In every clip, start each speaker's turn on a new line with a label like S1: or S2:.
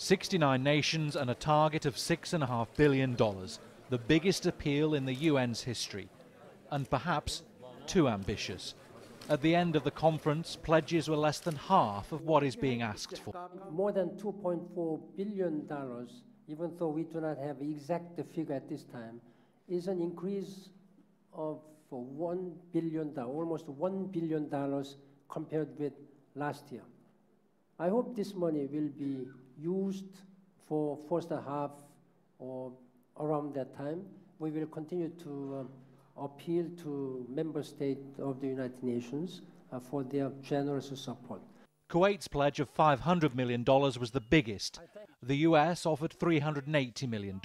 S1: 69 nations and a target of $6.5 billion, the biggest appeal in the UN's history, and perhaps too ambitious. At the end of the conference, pledges were less than half of what is being asked for.
S2: More than $2.4 billion, even though we do not have an exact figure at this time, is an increase of $1 billion, almost $1 billion compared with last year. I hope this money will be used for first half or around that time. We will continue to appeal to member states of the United Nations for their generous support.
S1: Kuwait's pledge of $500 million was the biggest. The US offered $380 million.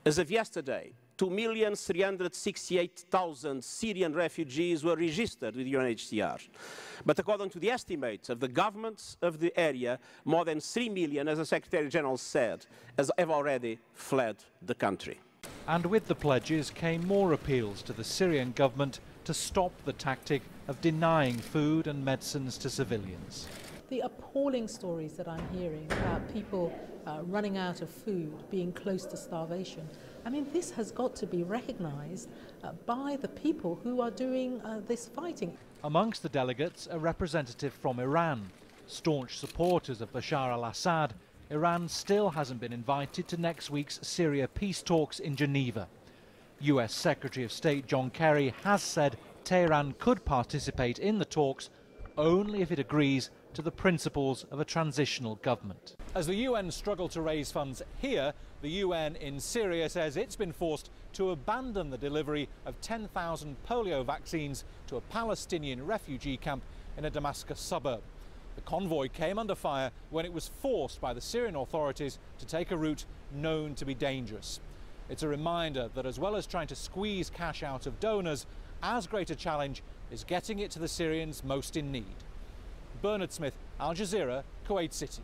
S3: As of yesterday, 2,368,000 Syrian refugees were registered with UNHCR. But according to the estimates of the governments of the area, more than 3 million, as the Secretary General said, have already fled the country.
S1: And with the pledges came more appeals to the Syrian government to stop the tactic of denying food and medicines to civilians.
S4: The appalling stories that I'm hearing about people running out of food, being close to starvation, I mean, this has got to be recognised by the people who are doing this fighting.
S1: Amongst the delegates, a representative from Iran. Staunch supporters of Bashar al-Assad, Iran still hasn't been invited to next week's Syria peace talks in Geneva. US Secretary of State John Kerry has said Tehran could participate in the talks only if it agrees to the principles of a transitional government. As the UN struggled to raise funds here, the UN in Syria says it's been forced to abandon the delivery of 10,000 polio vaccines to a Palestinian refugee camp in a Damascus suburb. The convoy came under fire when it was forced by the Syrian authorities to take a route known to be dangerous. It's a reminder that as well as trying to squeeze cash out of donors, as great a challenge is getting it to the Syrians most in need. Bernard Smith, Al Jazeera, Kuwait City.